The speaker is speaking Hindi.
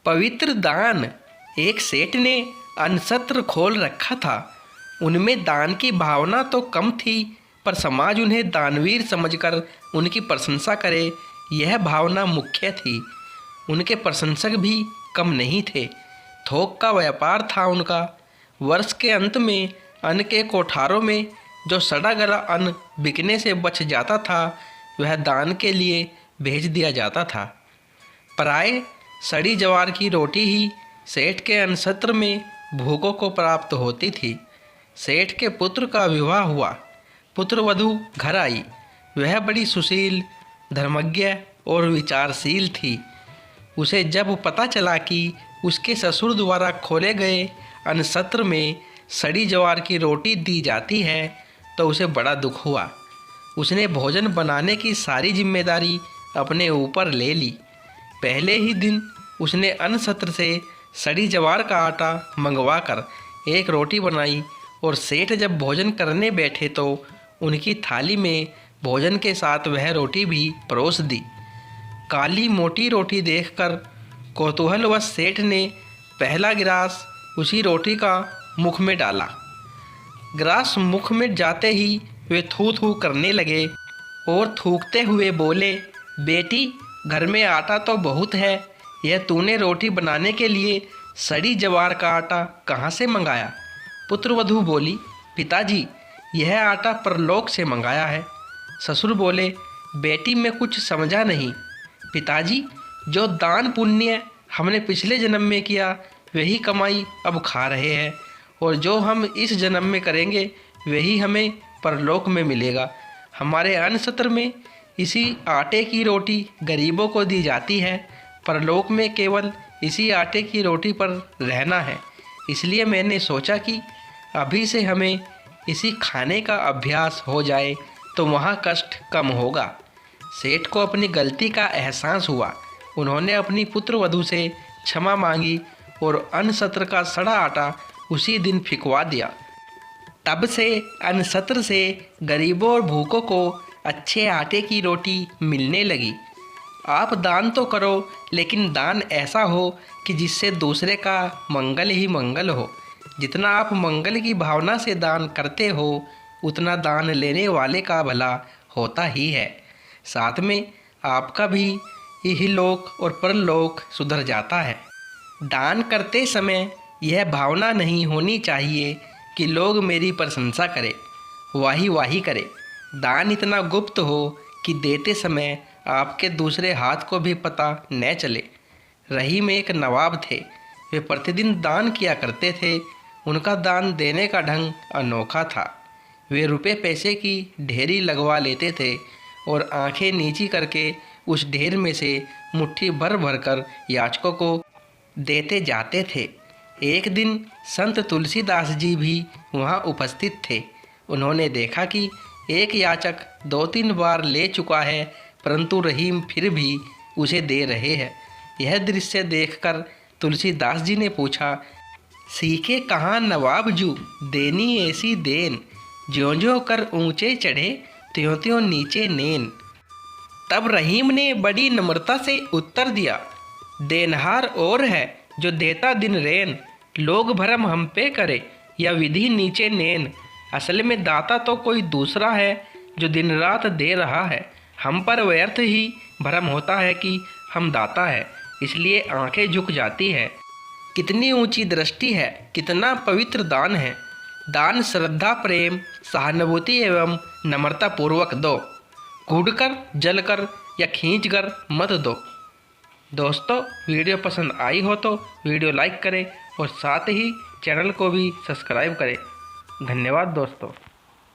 पवित्र दान। एक सेठ ने अन्नछत्र खोल रखा था। उनमें दान की भावना तो कम थी, पर समाज उन्हें दानवीर समझकर उनकी प्रशंसा करे, यह भावना मुख्य थी। उनके प्रशंसक भी कम नहीं थे। थोक का व्यापार था उनका। वर्ष के अंत में अन्न के कोठारों में जो सड़ा गला अन्न बिकने से बच जाता था, वह दान के लिए भेज दिया जाता था। प्राय सड़ी ज्वार की रोटी ही सेठ के अन्नछत्र में भूखों को प्राप्त होती थी। सेठ के पुत्र का विवाह हुआ। पुत्र वधू घर आई। वह बड़ी सुशील, धर्मज्ञ और विचारशील थी। उसे जब पता चला कि उसके ससुर द्वारा खोले गए अन्नछत्र में सड़ी ज्वार की रोटी दी जाती है, तो उसे बड़ा दुख हुआ। उसने भोजन बनाने की सारी जिम्मेदारी अपने ऊपर ले ली। पहले ही दिन उसने अन्नछत्र से सड़ी ज्वार का आटा मंगवाकर एक रोटी बनाई और सेठ जब भोजन करने बैठे तो उनकी थाली में भोजन के साथ वह रोटी भी परोस दी। काली मोटी रोटी देखकर कौतूहलवश सेठ ने पहला गिलास उसी रोटी का मुख में डाला। गिलास मुख में जाते ही वे थू थू करने लगे और थूकते हुए बोले, बेटी, घर में आटा तो बहुत है, यह तूने रोटी बनाने के लिए सड़ी ज्वार का आटा कहाँ से मंगाया? पुत्रवधू बोली, पिताजी, यह आटा परलोक से मंगाया है। ससुर बोले, बेटी, मैं कुछ समझा नहीं। पिताजी, जो दान पुण्य हमने पिछले जन्म में किया, वही कमाई अब खा रहे हैं, और जो हम इस जन्म में करेंगे वही हमें परलोक में मिलेगा। हमारे अन्नछत्र में इसी आटे की रोटी गरीबों को दी जाती है। परलोक में केवल इसी आटे की रोटी पर रहना है। इसलिए मैंने सोचा कि अभी से हमें इसी खाने का अभ्यास हो जाए तो वहाँ कष्ट कम होगा। सेठ को अपनी गलती का एहसास हुआ। उन्होंने अपनी पुत्रवधू से क्षमा मांगी और अन्नछत्र का सड़ा आटा उसी दिन फिकवा दिया। तब से अन्नछत्र से गरीबों और भूखों को अच्छे आटे की रोटी मिलने लगी। आप दान तो करो, लेकिन दान ऐसा हो कि जिससे दूसरे का मंगल ही मंगल हो। जितना आप मंगल की भावना से दान करते हो, उतना दान लेने वाले का भला होता ही है। साथ में आपका भी इहलोक और परलोक सुधर जाता है। दान करते समय यह भावना नहीं होनी चाहिए कि लोग मेरी प्रशंसा करें, वाही वाही करें। दान इतना गुप्त हो कि देते समय आपके दूसरे हाथ को भी पता न चले। रहीम एक नवाब थे। वे प्रतिदिन दान किया करते थे। उनका दान देने का ढंग अनोखा था। वे रुपए पैसे की ढेरी लगवा लेते थे और आंखें नीची करके उस ढेर में से मुट्ठी भर भर कर याचकों को देते जाते थे। एक दिन संत तुलसीदास जी भी वहाँ उपस्थित थे। उन्होंने देखा कि एक याचक 2-3 बार ले चुका है, परंतु रहीम फिर भी उसे दे रहे हैं। यह दृश्य देखकर तुलसीदास जी ने पूछा, सीखे कहाँ नवाब जू, देनी ऐसी देन, ज्यों ज्यों कर ऊंचे चढ़े, त्यों त्यों नीचे नेन। तब रहीम ने बड़ी नम्रता से उत्तर दिया, देनहार और है जो देता दिन रैन, लोग भरम हम पे करे या विधि नीचे नेन। असल में दाता तो कोई दूसरा है जो दिन रात दे रहा है। हम पर व्यर्थ ही भरम होता है कि हम दाता है, इसलिए आंखें झुक जाती है। कितनी ऊंची दृष्टि है, कितना पवित्र दान है। दान श्रद्धा, प्रेम, सहानुभूति एवं नम्रता पूर्वक दो। कूदकर, जलकर या खींचकर मत दो। दोस्तों, वीडियो पसंद आई हो तो वीडियो लाइक करें और साथ ही चैनल को भी सब्सक्राइब करें। धन्यवाद दोस्तों।